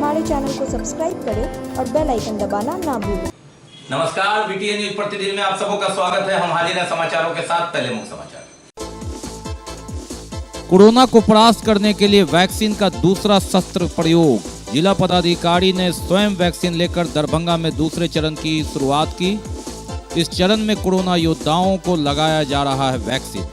हमारे चैनल को सब्सक्राइब करें और बेल आइकन दबाना ना भूलें। नमस्कार, बीटीएन न्यूज प्रतिदिन में आप सबों का स्वागत है। हम हाजिर हैं समाचारों के साथ। पहले मुख्य समाचार। कोरोना को परास्त करने के लिए वैक्सीन का दूसरा शस्त्र प्रयोग। जिला पदाधिकारी ने स्वयं वैक्सीन लेकर दरभंगा में दूसरे चरण की शुरुआत की। इस चरण में कोरोना योद्धाओं को लगाया जा रहा है वैक्सीन।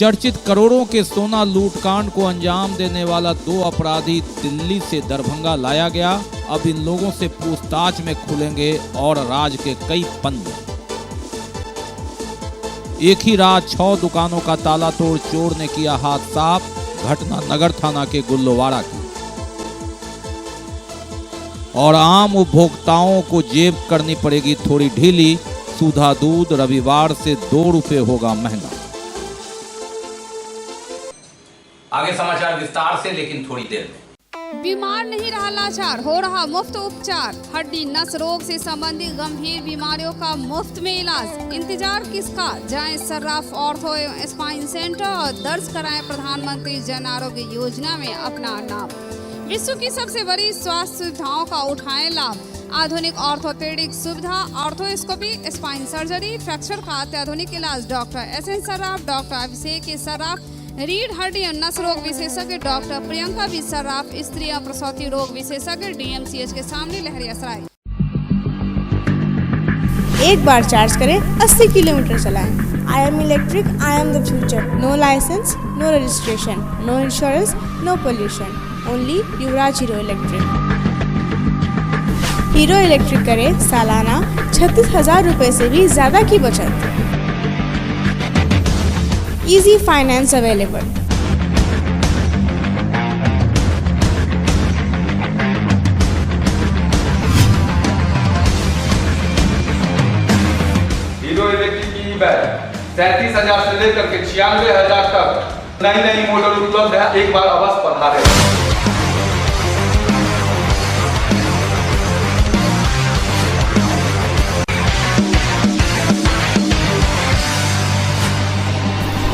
चर्चित करोड़ों के सोना लूटकांड को अंजाम देने वाला 2 अपराधी दिल्ली से दरभंगा लाया गया। अब इन लोगों से पूछताछ में खुलेंगे और राज के कई पन्ने। एक ही रात 6 दुकानों का ताला तोड़ चोर ने किया हाथ साफ। घटना नगर थाना के गुल्लोवाड़ा की। और आम उपभोक्ताओं को जेब करनी पड़ेगी थोड़ी ढीली। सुधा दूध रविवार से 2 रुपए होगा महंगा। आगे समाचार विस्तार से, लेकिन थोड़ी देर में। बीमार नहीं रहा लाचार, हो रहा मुफ्त उपचार। हड्डी नस रोग से संबंधित गंभीर बीमारियों का मुफ्त में इलाज। इंतजार किसका, जाएं सर्राफ ऑर्थो एवं स्पाइन सेंटर और दर्ज कराएं प्रधानमंत्री जन आरोग्य योजना में अपना नाम। विश्व की सबसे बड़ी स्वास्थ्य सुविधाओं का उठाएं लाभ। आधुनिक ऑर्थोपेडिक सुविधा, ऑर्थोस्कोपी, स्पाइन सर्जरी, फ्रैक्चर का अत्याधुनिक इलाज। डॉक्टर SN सर्राफ, डॉक्टर अभिषेक सर्राफ, रीढ़ हड्डी और नस रोग विशेषज्ञ डॉक्टर प्रियंका बी सर्राफ, स्त्री और प्रसूति रोग विशेषज्ञ DMCH के सामने लहरियासराय। एक बार चार्ज करें 80 किलोमीटर चलाएं। I am electric, I am the future. No license, no registration, no insurance, no pollution. Only Yuvraj Hero electric. Hero electric करें सालाना 36,000 रुपए से भी ज्यादा की बचत। Easy finance available. Hero electric की बैग 37,000 से लेकर के 96,000 तक नई मॉडल उपलब्ध है। एक बार अवश्य पधारें।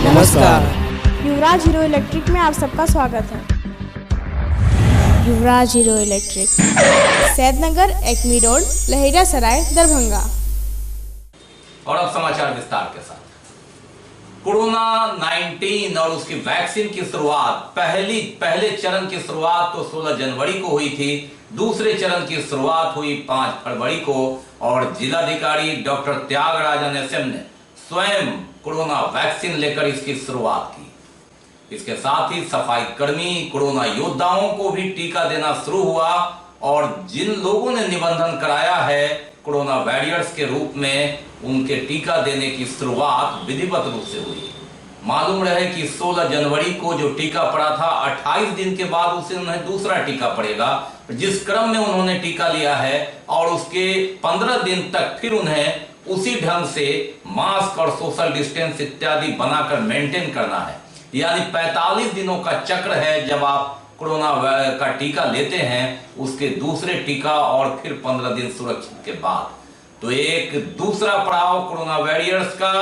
नमस्कार, युवराज हीरो इलेक्ट्रिक में आप सबका स्वागत है। Yuvraj Hero Electric, Saidnagar, Acme Road, Laheriasarai, Darbhanga. और अब समाचार विस्तार के साथ। कोरोना 19 और उसकी वैक्सीन की शुरुआत पहले चरण की शुरुआत तो 16 जनवरी को हुई थी। दूसरे चरण की शुरुआत हुई 5 फरवरी को और जिलाधिकारी डॉक्टर त्यागराजन SM ने स्वयं कोरोना वैक्सीन लेकर इसकी शुरुआत की। इसके साथ ही सफाई कर्मी, कोरोना योद्धाओं को भी टीका देना शुरू हुआ और जिन लोगों ने निबंधन कराया है कोरोना वॉरियर्स के रूप में, उनके टीका देने की शुरुआत विधिवत रूप से हुई। मालूम रहे कि 16 जनवरी को जो टीका पड़ा था, 28 दिन के बाद उसे उन्हें दूसरा टीका पड़ेगा। जिस क्रम में उन्होंने टीका लिया है और उसके 15 दिन तक फिर उन्हें उसी ढंग से मास्क और सोशल डिस्टेंस इत्यादि बनाकर मेंटेन करना है। यानी 45 दिनों का चक्र है। जब आप कोरोना का टीका लेते हैं, उसके दूसरे टीका और फिर 15 दिन सुरक्षित के बाद, तो एक दूसरा पड़ाव कोरोना वॉरियर्स का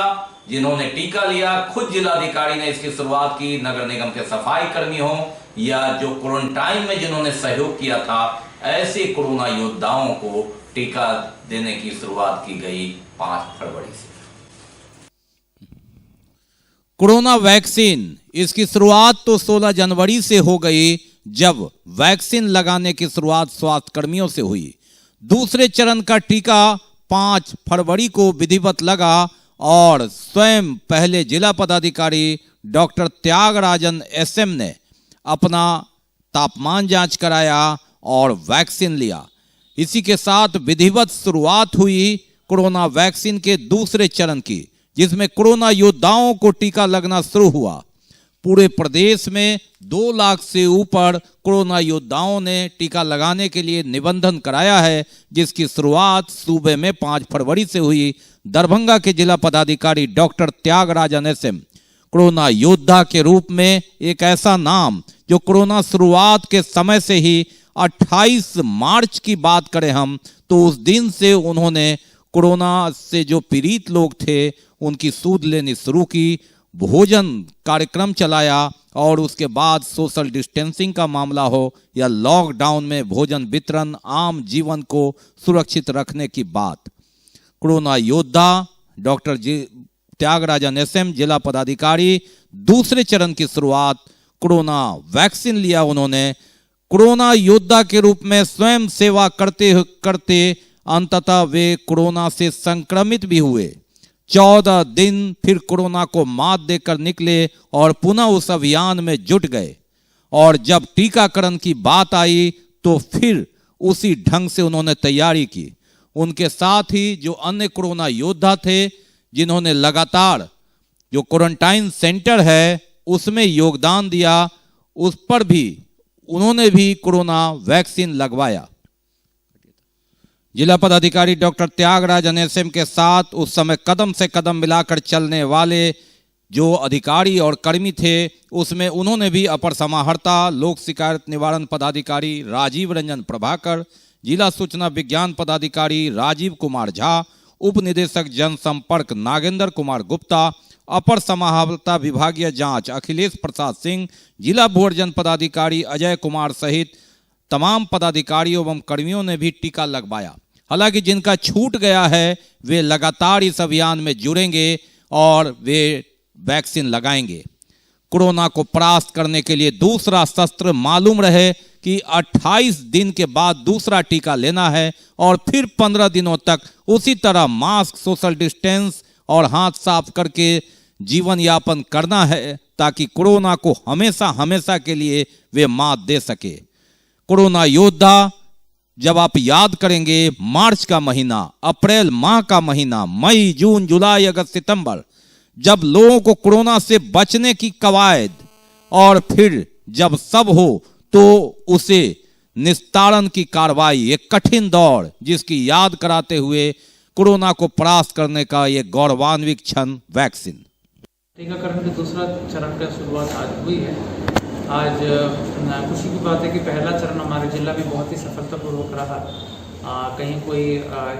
जिन्होंने टीका लिया। खुद जिलाधिकारी ने इसकी शुरुआत की। नगर निगम के सफाई कर्मी हो या जो क्वारंटाइन में जिन्होंने सहयोग किया था, ऐसे कोरोना योद्धाओं को टीका देने की शुरुआत की गई 5 फरवरी से। कोरोना वैक्सीन, इसकी शुरुआत तो 16 जनवरी से हो गई, जब वैक्सीन लगाने की शुरुआत स्वास्थ्य कर्मियों से हुई। दूसरे चरण का टीका 5 फरवरी को विधिवत लगा और स्वयं पहले जिला पदाधिकारी डॉक्टर त्यागराजन SM ने अपना तापमान जांच कराया और वैक्सीन लिया। इसी के साथ विधिवत शुरुआत हुई कोरोना वैक्सीन के दूसरे चरण की, जिसमें कोरोना योद्धाओं को टीका लगना शुरू हुआ। पूरे प्रदेश में 2 लाख से ऊपर कोरोना योद्धाओं ने टीका लगाने के लिए निबंधन कराया है, जिसकी शुरुआत सूबे में 5 फरवरी से हुई। दरभंगा के जिला पदाधिकारी डॉक्टर त्यागराजन SM कोरोना योद्धा के रूप में, एक ऐसा नाम जो कोरोना शुरुआत के समय से ही 28 मार्च की बात करें हम, तो उस दिन से उन्होंने कोरोना से जो पीड़ित लोग थे उनकी सूद लेनी शुरू की, भोजन कार्यक्रम चलाया और उसके बाद सोशल डिस्टेंसिंग का मामला हो या लॉकडाउन में भोजन वितरण, आम जीवन को सुरक्षित रखने की बात। कोरोना योद्धा डॉक्टर त्यागराजन एसएम जिला पदाधिकारी दूसरे चरण की शुरुआत कोरोना वैक्सीन लिया उन्होंने। कोरोना योद्धा के रूप में स्वयं सेवा करते करते अंततः वे कोरोना से संक्रमित भी हुए। 14 दिन फिर कोरोना को मात देकर निकले और पुनः उस अभियान में जुट गए और जब टीकाकरण की बात आई तो फिर उसी ढंग से उन्होंने तैयारी की। उनके साथ ही जो अन्य कोरोना योद्धा थे जिन्होंने लगातार जो क्वारंटाइन सेंटर है उसमें योगदान दिया, उस पर भी उन्होंने भी कोरोना वैक्सीन लगवाया। जिला पदाधिकारी डॉक्टर त्यागराजन एसएम के साथ उस समय कदम से कदम मिलाकर चलने वाले जो अधिकारी और कर्मी थे उसमें उन्होंने भी अपर समाहर्ता लोक शिकायत निवारण पदाधिकारी राजीव रंजन प्रभाकर, जिला सूचना विज्ञान पदाधिकारी राजीव कुमार झा, उप निदेशक जनसंपर्क नागेंद्र कुमार गुप्ता, अपर समाहर्ता विभागीय जांच अखिलेश प्रसाद सिंह, जिला भूअर्जन पदाधिकारी अजय कुमार सहित तमाम पदाधिकारियों एवं कर्मियों ने भी टीका लगवाया। हालांकि जिनका छूट गया है वे लगातार इस अभियान में जुड़ेंगे और वे वैक्सीन लगाएंगे। कोरोना को परास्त करने के लिए दूसरा शस्त्र मालूम रहे कि 28 दिन के बाद दूसरा टीका लेना है और फिर 15 दिनों तक उसी तरह मास्क, सोशल डिस्टेंस और हाथ साफ करके जीवन यापन करना है ताकि कोरोना को हमेशा हमेशा के लिए वे मात दे सके। कोरोना योद्धा जब आप याद करेंगे मार्च का महीना, अप्रैल माह का महीना, मई, जून, जुलाई, अगस्त, सितंबर, जब लोगों को कोरोना से बचने की कवायद और फिर जब सब हो तो उसे निस्तारण की कार्रवाई, एक कठिन दौड़ जिसकी याद कराते हुए कोरोना को परास्त करने का ये गौरवान्वित क्षण वैक्सीन। टीकाकरण के दूसरा चरण का शुरुआत आज हुई है। आज खुशी की बात है कि पहला चरण हमारे जिला में बहुत ही सफलतापूर्वक रहा। कहीं कोई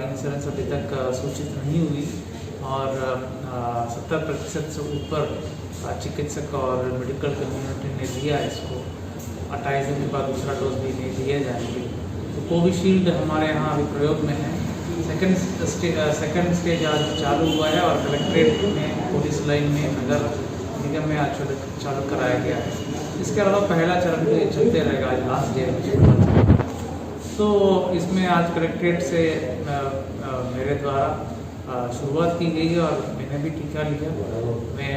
इंसिडेंस अभी तक सूचित नहीं हुई और 70% से ऊपर चिकित्सक और मेडिकल कम्युनिटी ने दिया इसको। 28 दिन के बाद दूसरा डोज भी नहीं दिए जाएंगे। तो कोविशील्ड हमारे यहाँ अभी प्रयोग में है। सेकेंड स्टेज आज चालू हुआ है और कलेक्ट्रेट में, पुलिस लाइन में, नगर निगम में आज चालू कराया गया है। इसके अलावा पहला चरण भी चलते रहेगा, आज लास्ट डे है। तो इसमें आज कलेक्ट्रेट से मेरे द्वारा शुरुआत की गई है और मैंने भी टीका लिया। मैं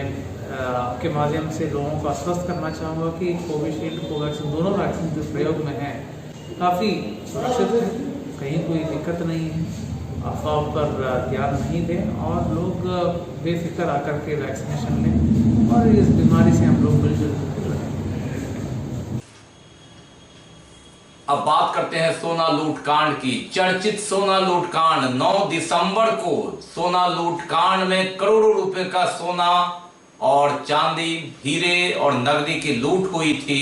आपके माध्यम से लोगों को आश्वस्त करना चाहूँगा कि कोविशील्ड, कोवैक्सीन दोनों वैक्सीन जो प्रयोग में हैं काफ़ी सुरक्षित है, कहीं कोई दिक्कत नहीं है। अफवाह पर ध्यान नहीं दें और लोग बेफिक्र आकर के वैक्सीनेशन लें और इस बीमारी से हम लोग मिलजुल रहें। अब बात करते हैं सोना लूट कांड की। चर्चित सोना लूट कांड 9 दिसंबर को सोना लूट कांड में करोड़ों रुपए का सोना और चांदी, हीरे और नकदी की लूट हुई थी।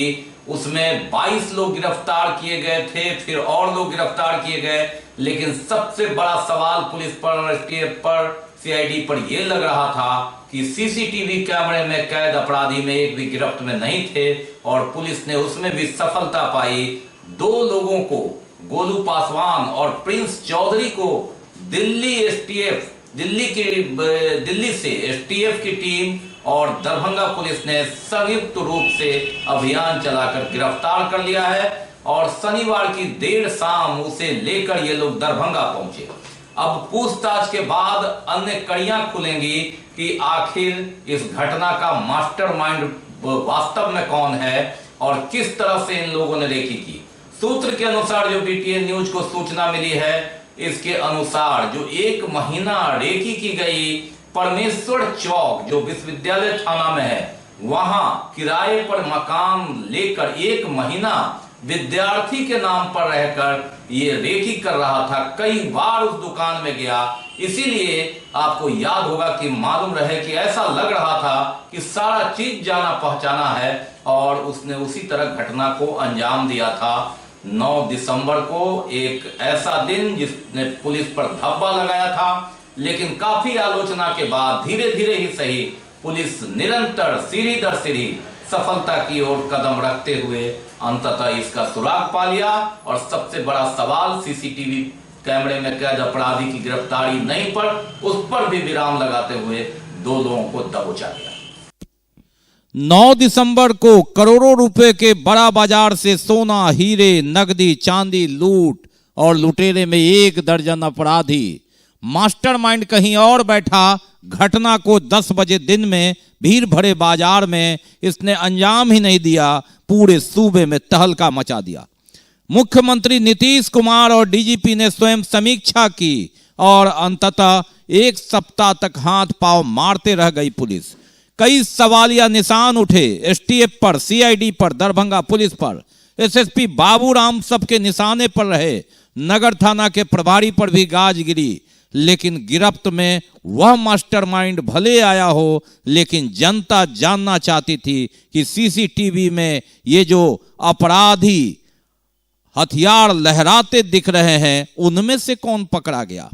उसमें 22 लोग गिरफ्तार किए गए थे, फिर और लोग गिरफ्तार किए गए। लेकिन सबसे बड़ा सवाल पुलिस पर, एसटीएफ पर, सीआईडी पर यह लग रहा था कि सीसीटीवी कैमरे में कैद अपराधी में एक भी गिरफ्त में नहीं थे और पुलिस ने उसमें भी सफलता पाई। 2 लोगों को, गोलू पासवान और प्रिंस चौधरी को दिल्ली से एसटीएफ की टीम और दरभंगा पुलिस ने संयुक्त रूप से अभियान चलाकर गिरफ्तार कर लिया है और शनिवार की देर शाम उसे लेकर ये लोग दरभंगा पहुंचे। अब पूछताछ के बाद अन्य कड़ियां खुलेंगी कि आखिर इस घटना का मास्टरमाइंड वास्तव में कौन है और किस तरह से इन लोगों ने रेकी की। सूत्र के अनुसार जो बीटीएन न्यूज को सूचना मिली है, इसके अनुसार जो 1 महीना रेकी की गई परमेश्वर चौक जो विश्वविद्यालय थाना में है, वहां किराए पर मकान लेकर 1 महीना विद्यार्थी के नाम पर रहकर ये रेकी कर रहा था। कई बार उस दुकान में गया, इसीलिए आपको याद होगा कि मालूम रहे कि ऐसा लग रहा था कि सारा चीज जाना पहचाना है और उसने उसी तरह घटना को अंजाम दिया था। 9 दिसंबर को एक ऐसा दिन जिसने पुलिस पर धब्बा लगाया था, लेकिन काफी आलोचना के बाद धीरे धीरे ही सही पुलिस निरंतर सीढ़ी दर सीढ़ी सफलता की ओर कदम रखते हुए अंततः इसका सुराग पा लिया। और सबसे बड़ा सवाल, सीसीटीवी कैमरे में कैद अपराधी की गिरफ्तारी नहीं पर उस पर भी विराम लगाते हुए 2 लोगों को दबोचा दिया। 9 दिसंबर को करोड़ों रुपए के बड़ा बाजार से सोना, हीरे, नकदी, चांदी लूट और लुटेरे में 1 दर्जन अपराधी। मास्टरमाइंड कहीं और बैठा घटना को 10 बजे दिन में भीड़ भरे बाजार में इसने अंजाम ही नहीं दिया, पूरे सूबे में तहलका मचा दिया। मुख्यमंत्री नीतीश कुमार और डीजीपी ने स्वयं समीक्षा की और अंततः 1 सप्ताह तक हाथ पांव मारते रह गई पुलिस। कई सवालिया निशान उठे, एसटीएफ पर, सीआईडी पर, दरभंगा पुलिस पर, एसएसपी बाबूराम सबके निशाने पर रहे, नगर थाना के प्रभारी पर भी गाज गिरी। लेकिन गिरफ्त में वह मास्टरमाइंड भले आया हो, लेकिन जनता जानना चाहती थी कि सीसीटीवी में ये जो अपराधी हथियार लहराते दिख रहे हैं उनमें से कौन पकड़ा गया।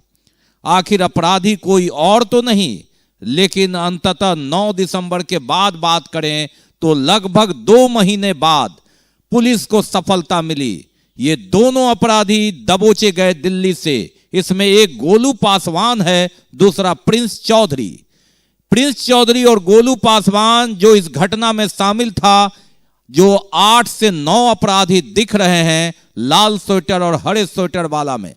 आखिर अपराधी कोई और तो नहीं। लेकिन अंततः 9 दिसंबर के बाद बात करें तो लगभग 2 महीने बाद पुलिस को सफलता मिली। ये दोनों अपराधी दबोचे गए दिल्ली से। इसमें एक गोलू पासवान है, दूसरा प्रिंस चौधरी। प्रिंस चौधरी और गोलू पासवान जो इस घटना में शामिल था, जो 8 से 9 अपराधी दिख रहे हैं लाल स्वेटर और हरे स्वेटर वाला में,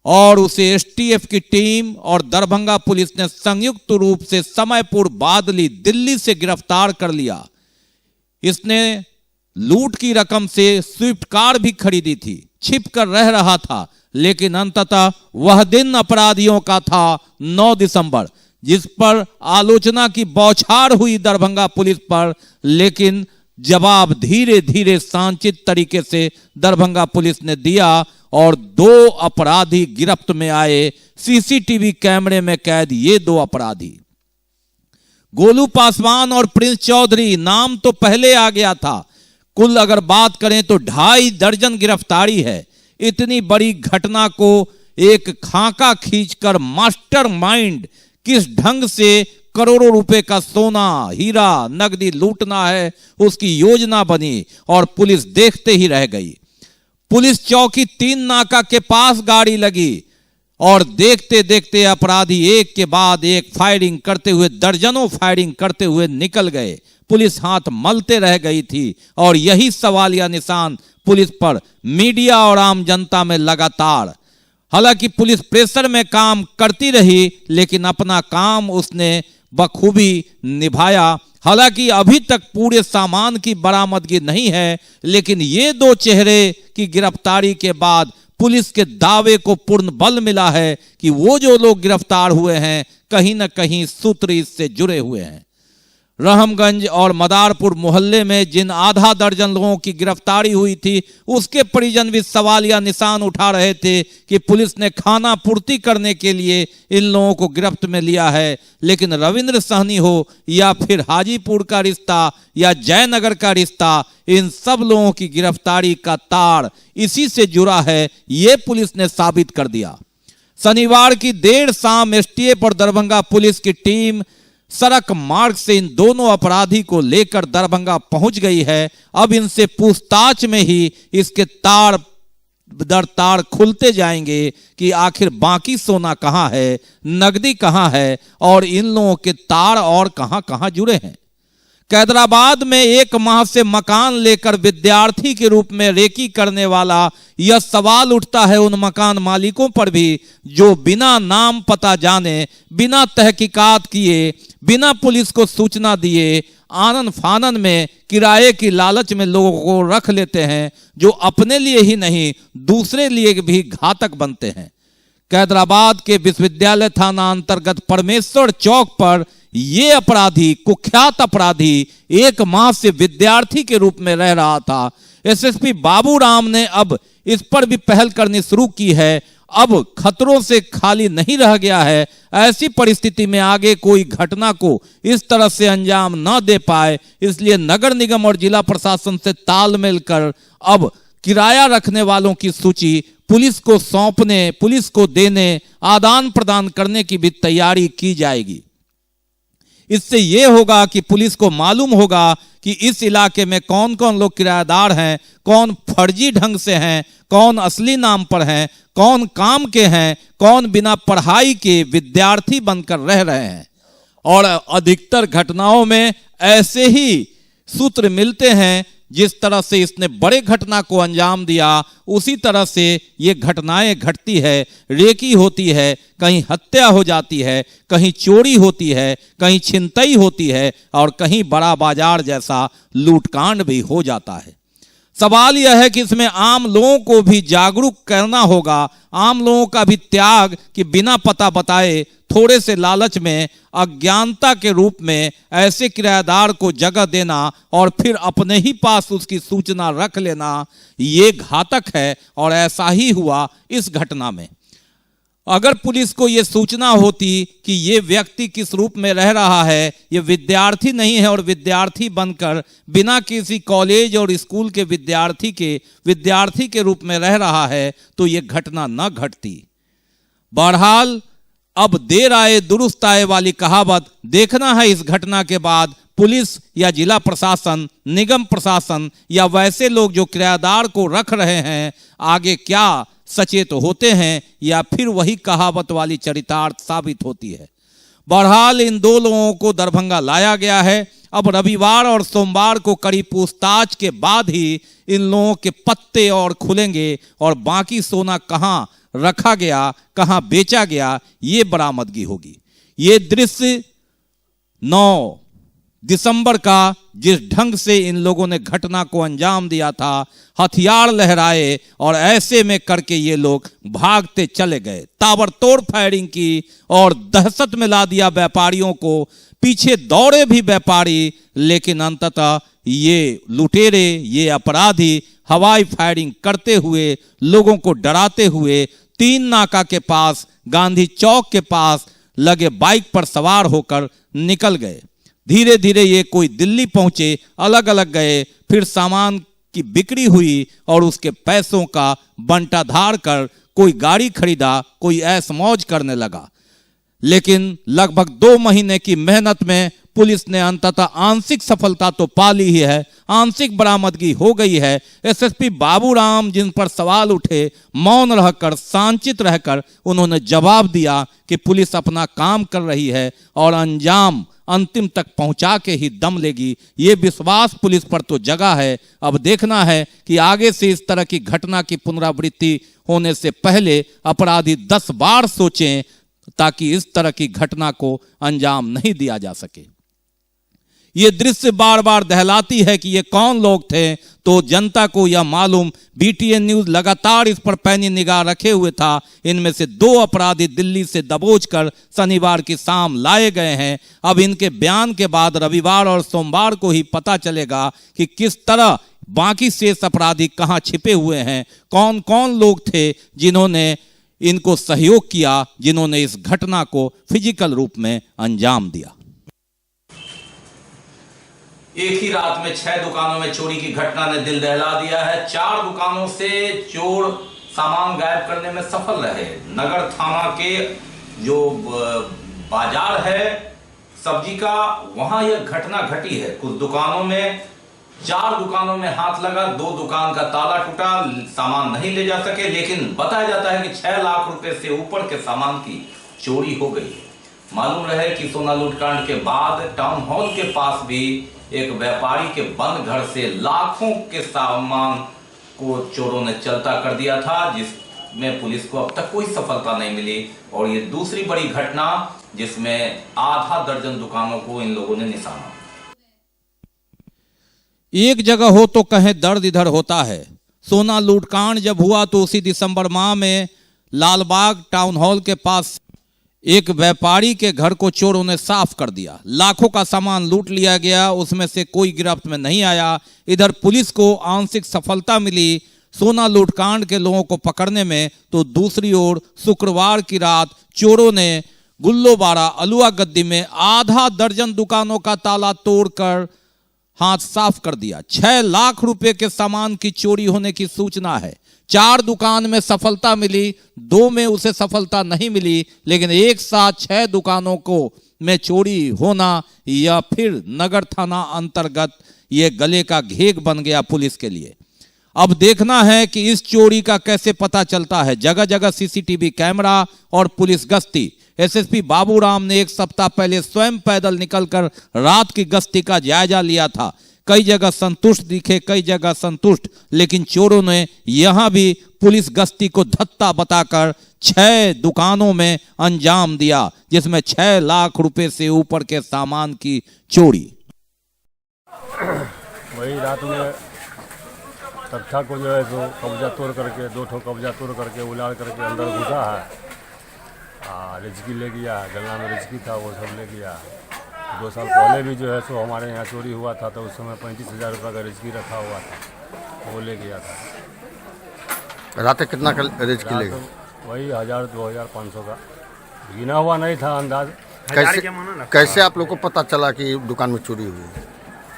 और उसे एसटीएफ की टीम और दरभंगा पुलिस ने संयुक्त रूप से समय पूर्व बादली दिल्ली से गिरफ्तार कर लिया। इसने लूट की रकम से स्विफ्ट कार भी खरीदी थी, छिप कर रह रहा था। लेकिन अंततः वह दिन अपराधियों का था 9 दिसंबर, जिस पर आलोचना की बौछार हुई दरभंगा पुलिस पर। लेकिन जवाब धीरे धीरे सांचित तरीके से दरभंगा पुलिस ने दिया और 2 अपराधी गिरफ्त में आए। सीसीटीवी कैमरे में कैद ये 2 अपराधी, गोलू पासवान और प्रिंस चौधरी, नाम तो पहले आ गया था। कुल अगर बात करें तो 2.5 दर्जन गिरफ्तारी है। इतनी बड़ी घटना को एक खाका खींचकर मास्टरमाइंड किस ढंग से करोड़ों रुपए का सोना, हीरा, नकदी लूटना है, उसकी योजना बनी और पुलिस देखते ही रह गई। पुलिस चौकी 3 नाका के पास गाड़ी लगी और देखते देखते अपराधी एक के बाद एक फायरिंग करते हुए, दर्जनों फायरिंग करते हुए निकल गए। पुलिस हाथ मलते रह गई थी और यही सवालिया निशान पुलिस पर, मीडिया और आम जनता में लगातार। हालांकि पुलिस प्रेशर में काम करती रही, लेकिन अपना काम उसने बखूबी निभाया। हालांकि अभी तक पूरे सामान की बरामदगी नहीं है, लेकिन ये 2 चेहरे की गिरफ्तारी के बाद पुलिस के दावे को पूर्ण बल मिला है कि वो जो लोग गिरफ्तार हुए हैं कहीं ना कहीं सूत्र इससे जुड़े हुए हैं। रहमगंज और मदारपुर मोहल्ले में जिन आधा दर्जन लोगों की गिरफ्तारी हुई थी, उसके परिजन भी सवालिया निशान उठा रहे थे कि पुलिस ने खाना पूर्ति करने के लिए इन लोगों को गिरफ्त में लिया है। लेकिन रविंद्र सहनी हो या फिर हाजीपुर का रिश्ता या जयनगर का रिश्ता, इन सब लोगों की गिरफ्तारी का तार इसी से जुड़ा है, ये पुलिस ने साबित कर दिया। शनिवार की देर शाम एसटीएफ और दरभंगा पुलिस की टीम सड़क मार्ग से इन दोनों अपराधी को लेकर दरभंगा पहुंच गई है। अब इनसे पूछताछ में ही इसके तार दर तार खुलते जाएंगे कि आखिर बाकी सोना कहां है, नकदी कहां है और इन लोगों के तार और कहां कहां जुड़े हैं। कैदराबाद में 1 माह से मकान लेकर विद्यार्थी के रूप में रेकी करने वाला यह सवाल उठता है उन मकान मालिकों पर भी, जो बिना नाम पता जाने, बिना तहकीकात किए, बिना पुलिस को सूचना दिए आनन फानन में किराए की लालच में लोगों को रख लेते हैं, जो अपने लिए ही नहीं दूसरे लिए भी घातक बनते हैं। कैदराबाद के विश्वविद्यालय थाना अंतर्गत परमेश्वर चौक पर ये अपराधी, कुख्यात अपराधी, 1 माह से विद्यार्थी के रूप में रह रहा था। एसएसपी बाबूराम ने अब इस पर भी पहल करनी शुरू की है। अब खतरों से खाली नहीं रह गया है। ऐसी परिस्थिति में आगे कोई घटना को इस तरह से अंजाम न दे पाए, इसलिए नगर निगम और जिला प्रशासन से तालमेल कर अब किराया रखने वालों की सूची पुलिस को सौंपने, पुलिस को देने, आदान प्रदान करने की भी तैयारी की जाएगी। इससे ये होगा कि पुलिस को मालूम होगा कि इस इलाके में कौन कौन लोग किराएदार हैं, कौन फर्जी ढंग से हैं, कौन असली नाम पर हैं, कौन काम के हैं, कौन बिना पढ़ाई के विद्यार्थी बनकर रह रहे हैं। और अधिकतर घटनाओं में ऐसे ही सूत्र मिलते हैं। जिस तरह से इसने बड़े घटना को अंजाम दिया, उसी तरह से ये घटनाएं घटती है, रेकी होती है, कहीं हत्या हो जाती है, कहीं चोरी होती है, कहीं छिनतई होती है और कहीं बड़ा बाजार जैसा लूटकांड भी हो जाता है। सवाल यह है कि इसमें आम लोगों को भी जागरूक करना होगा, आम लोगों का भी त्याग कि बिना पता बताए थोड़े से लालच में, अज्ञानता के रूप में ऐसे किराएदार को जगह देना और फिर अपने ही पास उसकी सूचना रख लेना, ये घातक है। और ऐसा ही हुआ इस घटना में। अगर पुलिस को ये सूचना होती कि ये व्यक्ति किस रूप में रह रहा है, ये विद्यार्थी नहीं है और विद्यार्थी बनकर बिना किसी कॉलेज और स्कूल के विद्यार्थी के रूप में रह रहा है, तो ये घटना न घटती। बहरहाल अब देर आए दुरुस्त आए वाली कहावत। देखना है इस घटना के बाद पुलिस या जिला प्रशासन, निगम प्रशासन या वैसे लोग जो किराएदार को रख रहे हैं आगे क्या सचेत होते हैं या फिर वही कहावत वाली चरितार्थ साबित होती है। बहरहाल इन दो लोगों को दरभंगा लाया गया है। अब रविवार और सोमवार को कड़ी पूछताछ के बाद ही इन लोगों के पत्ते और खुलेंगे और बाकी सोना कहां रखा गया, कहां बेचा गया, ये बरामदगी होगी। ये दृश्य 9 दिसंबर का जिस ढंग से इन लोगों ने घटना को अंजाम दिया था, हथियार लहराए और ऐसे में करके ये लोग भागते चले गए, ताबड़तोड़ फायरिंग की और दहशत में ला दिया व्यापारियों को। पीछे दौड़े भी व्यापारी, लेकिन अंततः ये लुटेरे, ये अपराधी हवाई फायरिंग करते हुए, लोगों को डराते हुए 3 नाका के पास, गांधी चौक के पास लगे बाइक पर सवार होकर निकल गए। धीरे धीरे ये कोई दिल्ली पहुंचे, अलग अलग गए, फिर सामान की बिक्री हुई और उसके पैसों का बंटाधार कर कोई गाड़ी खरीदा, कोई ऐश मौज करने लगा। लेकिन लगभग 2 महीने की मेहनत में पुलिस ने अंततः आंशिक सफलता तो पा ली ही है, आंशिक बरामदगी हो गई है। एसएसपी बाबूराम, जिन पर सवाल उठे, मौन रहकर, शांतित रहकर उन्होंने जवाब दिया कि पुलिस अपना काम कर रही है और अंजाम अंतिम तक पहुंचा के ही दम लेगी। ये विश्वास पुलिस पर तो जगा है। अब देखना है कि आगे से इस तरह की घटना की पुनरावृत्ति होने से पहले अपराधी 10 बार सोचें, ताकि इस तरह की घटना को अंजाम नहीं दिया जा सके। ये दृश्य बार बार दहलाती है कि ये कौन लोग थे, तो जनता को यह मालूम। बीटीएन न्यूज लगातार इस पर पैनी निगाह रखे हुए था। इनमें से 2 अपराधी दिल्ली से दबोचकर शनिवार की शाम लाए गए हैं। अब इनके बयान के बाद रविवार और सोमवार को ही पता चलेगा कि किस तरह बाकी शेष अपराधी कहां छिपे हुए हैं, कौन कौन लोग थे जिन्होंने इनको सहयोग किया, जिन्होंने इस घटना को फिजिकल रूप में अंजाम दिया। एक ही रात में 6 दुकानों में चोरी की घटना ने दिल दहला दिया है। 4 दुकानों से चोर सामान गायब करने में सफल रहे। नगर थाना के जो बाजार है सब्जी का, वहां यह घटना घटी है। कुछ दुकानों में, 4 दुकानों में हाथ लगा, 2 दुकान का ताला टूटा, सामान नहीं ले जा सके। लेकिन बताया जाता है कि 6 लाख रुपए से ऊपर के सामान की चोरी हो गई। मालूम रहे कि सोना लूटकांड के बाद टाउन हॉल के पास भी एक व्यापारी के बंद घर से लाखों के सामान को चोरों ने चलता कर दिया था, जिसमें पुलिस को अब तक कोई सफलता नहीं मिली। और ये दूसरी बड़ी घटना जिसमें आधा दर्जन दुकानों को इन लोगों ने निशाना। एक जगह हो तो कहें दर्द इधर होता है। सोना लूटकांड जब हुआ तो उसी दिसंबर माह में लालबाग टाउन हॉल के पास एक व्यापारी के घर को चोरों ने साफ कर दिया। लाखों का सामान लूट लिया गया, उसमें से कोई गिरफ्त में नहीं आया। इधर पुलिस को आंशिक सफलता मिली सोना लूटकांड के लोगों को पकड़ने में, तो दूसरी ओर शुक्रवार की रात चोरों ने गुल्लोबाड़ा अलुआ गद्दी में आधा दर्जन दुकानों का ताला तोड़कर हाथ साफ कर दिया। 6 लाख रुपए के सामान की चोरी होने की सूचना है। 4 दुकान में सफलता मिली, 2 में उसे सफलता नहीं मिली, लेकिन एक साथ 6 दुकानों को में चोरी होना या फिर नगर थाना अंतर्गत ये गले का घेग बन गया पुलिस के लिए। अब देखना है कि इस चोरी का कैसे पता चलता है। जगह जगह सीसीटीवी कैमरा और पुलिस गश्ती। एसएसपी बाबूराम ने एक सप्ताह पहले स्वयं पैदल निकलकर रात की गश्ती का जायजा लिया था। कई जगह संतुष्ट दिखे, कई जगह संतुष्ट, लेकिन चोरों ने यहां भी पुलिस गश्ती को धत्ता बताकर 6 दुकानों में अंजाम दिया, जिसमें 6 लाख रुपए से ऊपर के सामान की चोरी। वही रात में तख्ता को जो है तो कब्जा तोड़ करके 2 ठो कब्जा तोड़ करके उलाड़ करके अंदर घुसा है। रिजकी ले गया, गला में रिजकी था वो सब ले गया। 2 साल पहले भी जो है सो हमारे यहाँ चोरी हुआ था, तो उस समय 35,000 रुपये का रिजकी रखा हुआ था, वो ले गया था। रात कितना रिजकी ले गया? वही 1000, 2000, 500 का गिना हुआ नहीं था अंदाज। कैसे आप लोग को पता चला कि दुकान में चोरी हुई?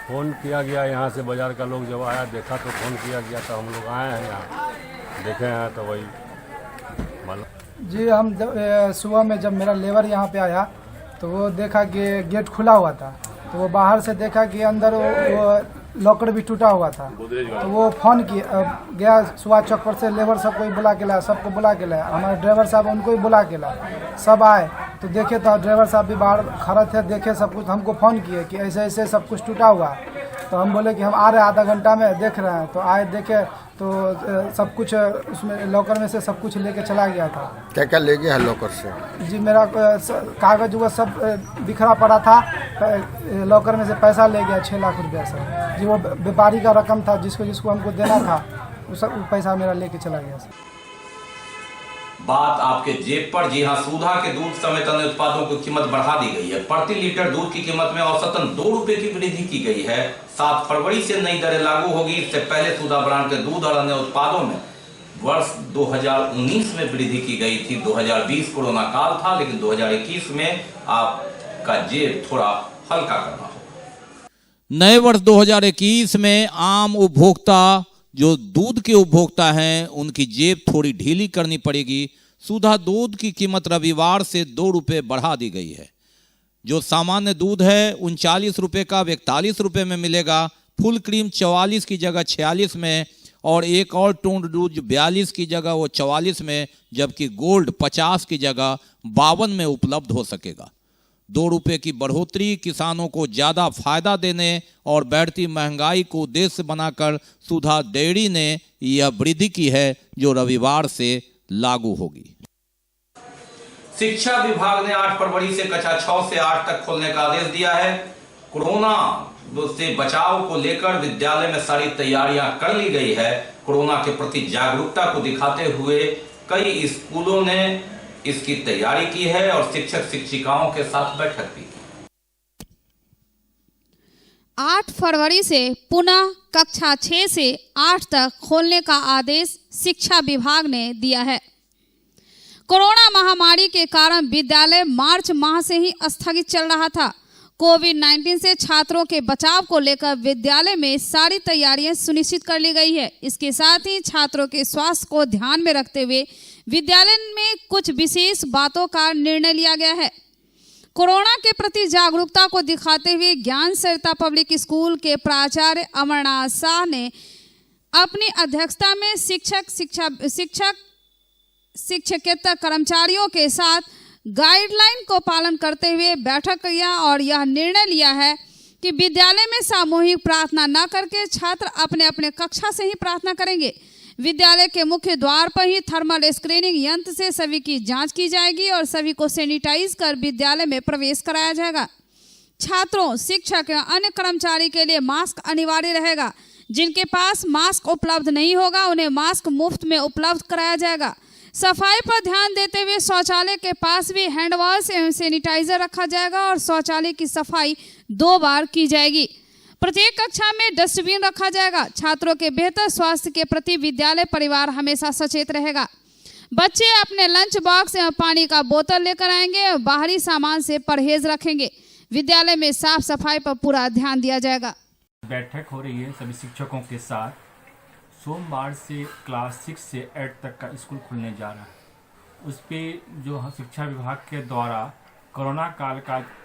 फ़ोन किया गया यहाँ से, बाज़ार का लोग जब आया देखा तो फ़ोन किया गया, तो हम लोग आए हैं यहाँ देखे हैं तो वही जी। हम सुबह में जब मेरा लेबर यहाँ पे आया तो वो देखा कि गेट खुला हुआ था, तो वो बाहर से देखा कि अंदर वो लॉकर भी टूटा हुआ था। तो वो फ़ोन किया गया सुबह चौक पर से, लेबर सबको ही बुला के लाया, सबको बुला के लाया, हमारे ड्राइवर साहब उनको ही बुला के लाया। सब आए तो देखे तो ड्राइवर साहब भी बाहर खड़े थे, देखे सब कुछ, हमको फ़ोन किए कि ऐसे ऐसे सब कुछ टूटा हुआ है। तो हम बोले कि हम आ रहे हैं, आधा घंटा में देख रहे हैं। तो आए देखे तो सब कुछ उसमें लॉकर में से सब कुछ लेके चला गया था। क्या क्या ले गया है लॉकर से? जी मेरा कागज वो सब बिखरा पड़ा था, लॉकर में से पैसा ले गया 6 लाख रुपया से। जी वो व्यापारी का रकम था, जिसको हमको देना था, वो सब पैसा मेरा लेके चला गया सर। बात आपके जेब पर। जी हां, सुधा के दूध समेत अन्य उत्पादों की कीमत बढ़ा दी गई है। प्रति लीटर दूध की कीमत में औसतन 2 रुपए की वृद्धि की गई है। 7 फरवरी से नई दरें लागू होगी। इससे पहले सुधा ब्रांड के दूध और अन्य उत्पादों में वर्ष 2019 में वृद्धि की गई थी। 2020 कोरोना काल था, लेकिन 2021 में आपका जेब थोड़ा हल्का करना होगा। नए वर्ष 2021 में आम उपभोक्ता, जो दूध के उपभोक्ता हैं, उनकी जेब थोड़ी ढीली करनी पड़ेगी। सुधा दूध की कीमत रविवार से 2 रुपए बढ़ा दी गई है। जो सामान्य दूध है 39 रुपए का 41 रुपए में मिलेगा। फुल क्रीम 44 की जगह 46 में, और एक और टोंड दूध 42 की जगह वो 44 में, जबकि गोल्ड 50 की जगह 52 में उपलब्ध हो सकेगा। 2 रुपए की बढ़ोतरी किसानों को ज्यादा फायदा देने और बढ़ती महंगाई को उद्देश्य बनाकर सुधा डेयरी ने यह वृद्धि की है, जो रविवार से लागू होगी। शिक्षा विभाग ने 8 फरवरी से कक्षा 6 से 8 तक खोलने का आदेश दिया है। कोरोना से बचाव को लेकर विद्यालय में सारी तैयारियां कर ली गई है। कोरोना के प्रति जागरूकता को दिखाते हुए कई स्कूलों ने इसकी तैयारी की है और शिक्षक शिक्षिकाओं के साथ बैठक भी की। 8 फरवरी से पुनः कक्षा 6 से 8 तक खोलने का आदेश शिक्षा विभाग ने दिया है। कोरोना महामारी के कारण विद्यालय मार्च माह से ही स्थगित चल रहा था। कोविड-19 से छात्रों के बचाव को लेकर विद्यालय में सारी तैयारियां सुनिश्चित कर ली गई है। इसके साथ ही छात्रों के स्वास्थ्य को ध्यान में रखते हुए विद्यालय में कुछ विशेष बातों का निर्णय लिया गया है। कोरोना के प्रति जागरूकता को दिखाते हुए ज्ञान सरिता पब्लिक स्कूल के प्राचार्य अमरनाथ शाह ने अपनी अध्यक्षता में शिक्षकेतर कर्मचारियों के साथ गाइडलाइन को पालन करते हुए बैठक किया और यह निर्णय लिया है कि विद्यालय में सामूहिक प्रार्थना न करके छात्र अपने अपने कक्षा से ही प्रार्थना करेंगे। विद्यालय के मुख्य द्वार पर ही थर्मल स्क्रीनिंग यंत्र से सभी की जांच की जाएगी और सभी को सैनिटाइज कर विद्यालय में प्रवेश कराया जाएगा। छात्रों, शिक्षक एवं अन्य कर्मचारी के लिए मास्क अनिवार्य रहेगा। जिनके पास मास्क उपलब्ध नहीं होगा उन्हें मास्क मुफ्त में उपलब्ध कराया जाएगा। सफाई पर ध्यान देते हुए शौचालय के पास भी हैंड वॉश एवं सैनिटाइजर रखा जाएगा और शौचालय की सफाई 2 बार की जाएगी। प्रत्येक कक्षा में डस्टबिन रखा जाएगा। छात्रों के बेहतर स्वास्थ्य के प्रति विद्यालय परिवार हमेशा सचेत रहेगा। बच्चे अपने लंच बॉक्स एवं पानी का बोतल लेकर आएंगे और बाहरी सामान से परहेज रखेंगे। विद्यालय में साफ सफाई पर पूरा ध्यान दिया जाएगा। बैठक हो रही है सभी शिक्षकों के साथ। सोमवार से क्लास 6 से 8 तक का स्कूल खुलने जा रहा है। उस पर जो शिक्षा विभाग के द्वारा कोरोना काल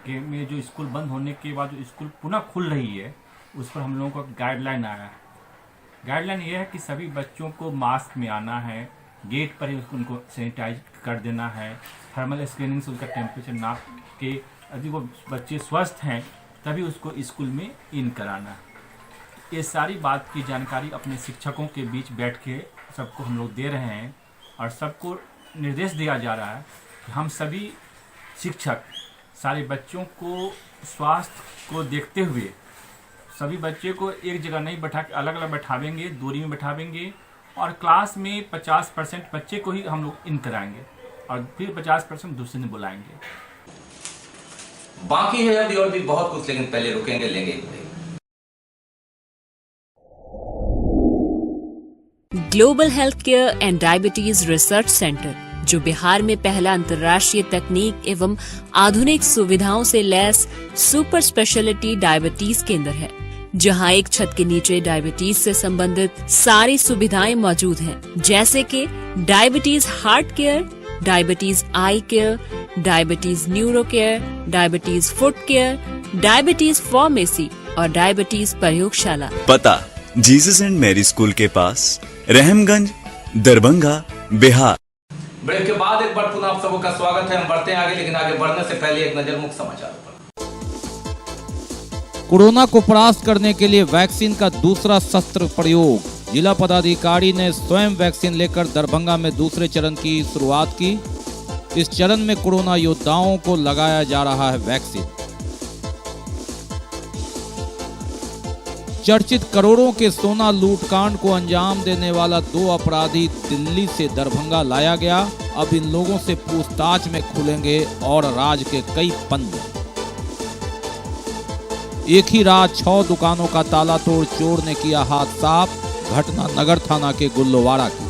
के में जो स्कूल बंद होने के बाद जो स्कूल पुनः खुल रही है, उस पर हम लोगों को गाइडलाइन आया है। गाइडलाइन ये है कि सभी बच्चों को मास्क में आना है, गेट पर ही उनको सैनिटाइज कर देना है, थर्मल स्क्रीनिंग से उसका टेम्परेचर नाप के यदि वो बच्चे स्वस्थ हैं तभी उसको स्कूल में इन कराना है। ये सारी बात की जानकारी अपने शिक्षकों के बीच बैठ के सबको हम लोग दे रहे हैं और सबको निर्देश दिया जा रहा है कि हम सभी शिक्षक सारे बच्चों को स्वास्थ्य को देखते हुए सभी बच्चे को एक जगह नहीं बैठा के अलग अलग बैठावेंगे, दूरी में बैठावेंगे और क्लास में 50% बच्चे को ही हम लोग इन कराएंगे और फिर 50% दूसरे ने बुलाएंगे। बाकी है अभी और भी बहुत कुछ, लेकिन पहले रुकेंगे, लेंगे एक break. Global health care and diabetes research centre, जो बिहार में पहला अंतर्राष्ट्रीय तकनीक एवं आधुनिक सुविधाओं से लैस सुपर स्पेशलिटी डायबिटीज केंद्र है, जहां एक छत के नीचे डायबिटीज से संबंधित सारी सुविधाएं मौजूद हैं, जैसे कि diabetes heart care, diabetes eye care, diabetes neuro care, diabetes foot care, diabetes pharmacy और डायबिटीज प्रयोगशाला। पता जीसस एंड मैरी स्कूल के पास, रहमगंज, दरभंगा, बिहार। ब्रेक के बाद एक बार पुनः आप सबों का स्वागत है। हम बढ़ते हैं आगे, लेकिन आगे बढ़ने से पहले एक नजर मुख्य समाचारों पर। कोरोना को परास्त करने के लिए वैक्सीन का दूसरा शस्त्र प्रयोग। जिला पदाधिकारी ने स्वयं वैक्सीन लेकर दरभंगा में दूसरे चरण की शुरुआत की। इस चरण में कोरोना योद्धाओं को लगाया जा रहा है वैक्सीन। चर्चित करोड़ों के सोना लूटकांड को अंजाम देने वाला 2 अपराधी दिल्ली से दरभंगा लाया गया। अब इन लोगों से पूछताछ में खुलेंगे और राज के कई पन्ने। एक ही रात 6 दुकानों का ताला तोड़ चोर ने किया हाथ साफ। घटना नगर थाना के गुल्लोवाड़ा की।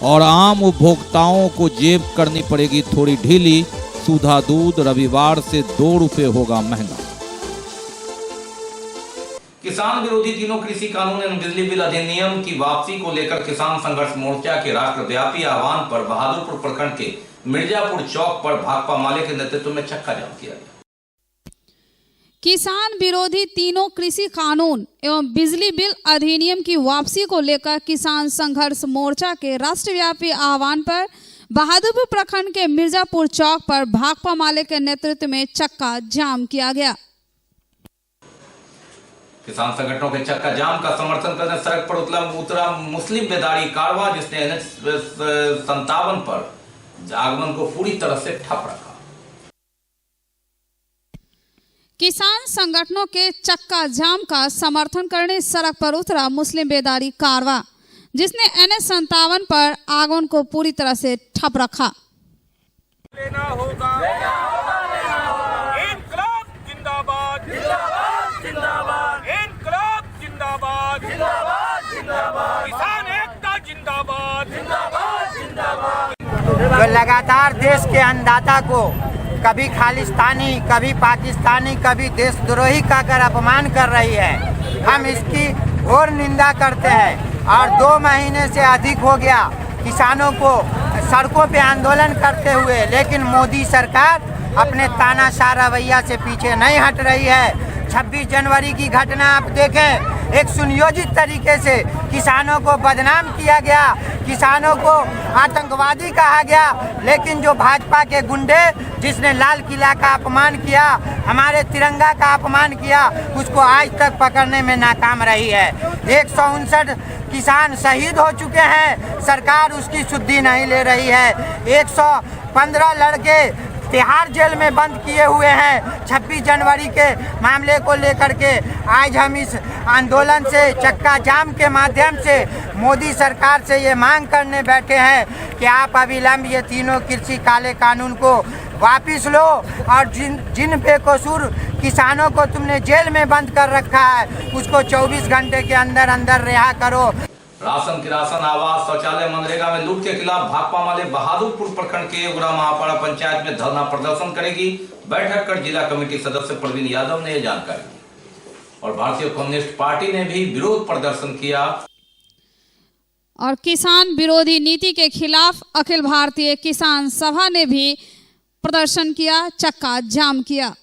और आम उपभोक्ताओं को जेब करनी पड़ेगी थोड़ी ढीली। सुधा दूध रविवार से 2 रुपए होगा महंगा। किसान विरोधी तीनों कृषि कानून एवं बिजली बिल अधिनियम की वापसी को लेकर किसान संघर्ष मोर्चा के राष्ट्रव्यापी आह्वान पर बहादुरपुर प्रखंड के मिर्जापुर चौक पर भाकपा माले के नेतृत्व में चक्का जाम किया गया। किसान विरोधी तीनों कृषि कानून एवं बिजली बिल अधिनियम की वापसी को लेकर किसान संघर्ष मोर्चा के राष्ट्रव्यापी आह्वान पर बहादुरपुर प्रखंड के मिर्जापुर चौक पर भाकपा माले के नेतृत्व में चक्का जाम किया गया। किसान संगठनों के चक्का जाम का समर्थन करने सड़क पर उतरा मुस्लिम बेदारी कारवां, जिसने NH 57 पर आगमन को पूरी तरह से ठप रखा। किसान संगठनों के चक्का जाम का समर्थन करने सड़क पर उतरा मुस्लिम बेदारी कारवां, जिसने NH 57 पर आगमन को पूरी तरह से ठप रखा। लेना होगा, इनकलाब जिंदाबाद, जिंदाबाद, जिंदाबाद, इनकलाब जिंदाबाद, जिंदाबाद, जिंदाबाद, किसान एकता जिंदाबाद, जिंदाबाद, जिंदाबाद। तो लगातार देश के अन्नदाता को कभी खालिस्तानी, कभी पाकिस्तानी, कभी देशद्रोही कहकर अपमान कर रही है। हम इसकी घोर निंदा करते हैं और 2 महीने से अधिक हो गया किसानों को सड़कों पे आंदोलन करते हुए, लेकिन मोदी सरकार अपने तानाशाह रवैया से पीछे नहीं हट रही है। 26 जनवरी की घटना आप देखें, एक सुनियोजित तरीके से किसानों को बदनाम किया गया, किसानों को आतंकवादी कहा गया, लेकिन जो भाजपा के गुंडे जिसने लाल किला का अपमान किया, हमारे तिरंगा का अपमान किया, उसको आज तक पकड़ने में नाकाम रही है। 159 किसान शहीद हो चुके हैं, सरकार उसकी सुधि नहीं ले रही है। 115 लड़के तिहाड़ जेल में बंद किए हुए हैं 26 जनवरी के मामले को लेकर के। आज हम इस आंदोलन से चक्का जाम के माध्यम से मोदी सरकार से ये मांग करने बैठे हैं कि आप अविलंब ये तीनों कृषि काले कानून को वापस लो और जिन बेकसूर किसानों को तुमने जेल में बंद कर रखा है उसको 24 घंटे के अंदर अंदर रिहा करो। राशन, किरासन, आवास, शौचालय, मनरेगा में लूट के खिलाफ भाकपा माले बहादुरपुर प्रखंड के उगरा महापाड़ा पंचायत में धरना प्रदर्शन करेगी। बैठक कर जिला कमेटी सदस्य प्रवीण यादव ने यह जानकारी दी और भारतीय कम्युनिस्ट पार्टी ने भी विरोध प्रदर्शन किया। और किसान विरोधी नीति के खिलाफ अखिल भारतीय किसान सभा ने भी प्रदर्शन किया, चक्का जाम किया।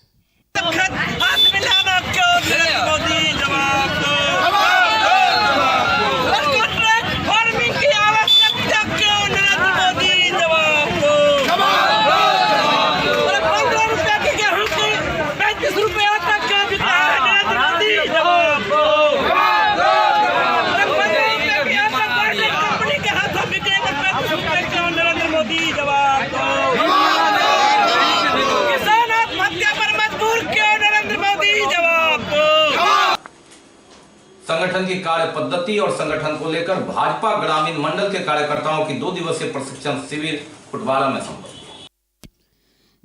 संगठन की कार्य पद्धति और संगठन को लेकर भाजपा ग्रामीण मंडल के कार्यकर्ताओं की 2 दिवसीय प्रशिक्षण शिविर खुटवाड़ा में संपन्न।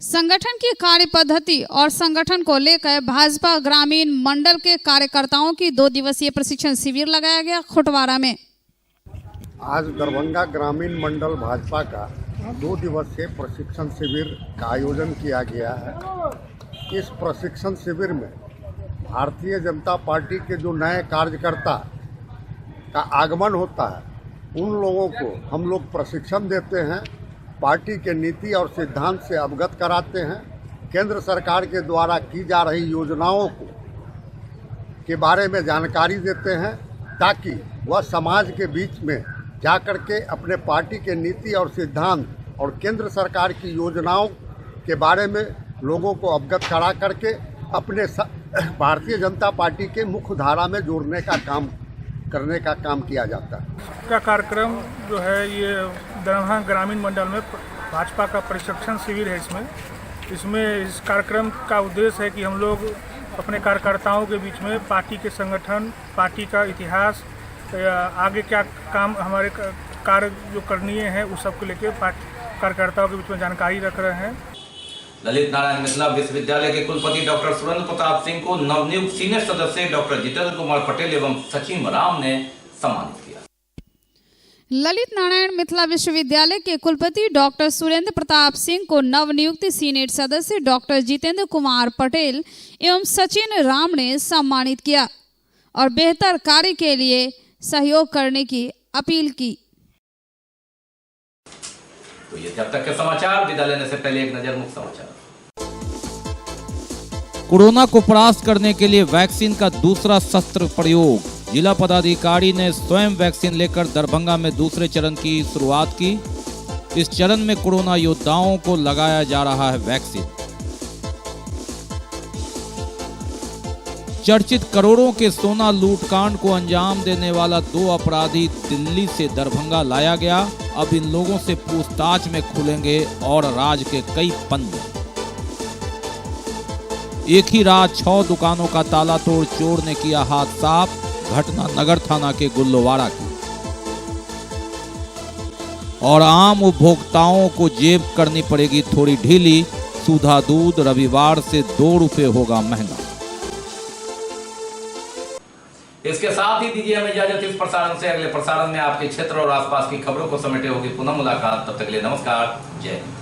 संगठन की कार्य पद्धति और संगठन को लेकर भाजपा ग्रामीण मंडल के कार्यकर्ताओं की 2 दिवसीय प्रशिक्षण शिविर लगाया गया खुटवाड़ा में। आज दरभंगा ग्रामीण मंडल भाजपा का 2 दिवसीय प्रशिक्षण शिविर का आयोजन किया गया है। इस प्रशिक्षण शिविर में भारतीय जनता पार्टी के जो नए कार्यकर्ता का आगमन होता है उन लोगों को हम लोग प्रशिक्षण देते हैं, पार्टी के नीति और सिद्धांत से अवगत कराते हैं, केंद्र सरकार के द्वारा की जा रही योजनाओं को के बारे में जानकारी देते हैं ताकि वह समाज के बीच में जाकर के अपने पार्टी के नीति और सिद्धांत और केंद्र सरकार की योजनाओं के बारे में लोगों को अवगत करा करके अपने भारतीय जनता पार्टी के मुख्य धारा में जोड़ने का काम करने का काम किया जाता है। का कार्यक्रम जो है ये दरभंगा ग्रामीण मंडल में भाजपा का प्रशिक्षण शिविर है। इस कार्यक्रम का उद्देश्य है कि हम लोग अपने कार्यकर्ताओं के बीच में पार्टी के संगठन, पार्टी का इतिहास, आगे क्या काम हमारे कार्य जो करनीय है उस सब को लेकर कार्यकर्ताओं के बीच में जानकारी रख रहे हैं। ललित नारायण मिथिला विश्वविद्यालय के कुलपति डॉक्टर सुरेंद्र प्रताप सिंह को नवनियुक्त सीनियर सदस्य डॉक्टर जितेंद्र कुमार पटेल एवं सचिन राम ने सम्मानित किया। ललित नारायण मिथिला विश्वविद्यालय के कुलपति डॉक्टर सुरेंद्र प्रताप सिंह को नवनियुक्त सीनेट सदस्य डॉक्टर जितेंद्र कुमार पटेल एवं सचिन राम ने सम्मानित किया और बेहतर कार्य के लिए सहयोग करने की अपील की। तो ये जब तक के समाचार, विदा लेने से पहले एक नजर मुख्य समाचार। कोरोना को परास्त करने के लिए वैक्सीन का दूसरा शस्त्र प्रयोग। जिला पदाधिकारी ने स्वयं वैक्सीन लेकर दरभंगा में दूसरे चरण की शुरुआत की। इस चरण में कोरोना योद्धाओं को लगाया जा रहा है वैक्सीन। चर्चित करोड़ों के सोना लूटकांड को अंजाम देने वाला 2 अपराधी दिल्ली से दरभंगा लाया गया। अब इन लोगों से पूछताछ में खुलेंगे और राज के कई पन्ने। एक ही रात 6 दुकानों का ताला तोड़ चोर ने किया हाथ साफ। घटना नगर थाना के गुल्लोवाड़ा की। और आम उपभोक्ताओं को जेब करनी पड़ेगी थोड़ी ढीली। सुधा दूध रविवार से 2 रुपए होगा महंगा। इसके साथ ही दीजिए हमें इजाजत इस प्रसारण से। अगले प्रसारण में आपके क्षेत्र और आसपास की खबरों को समेटे होगी पुनः मुलाकात। तब तक के लिए नमस्कार, जय हिंद।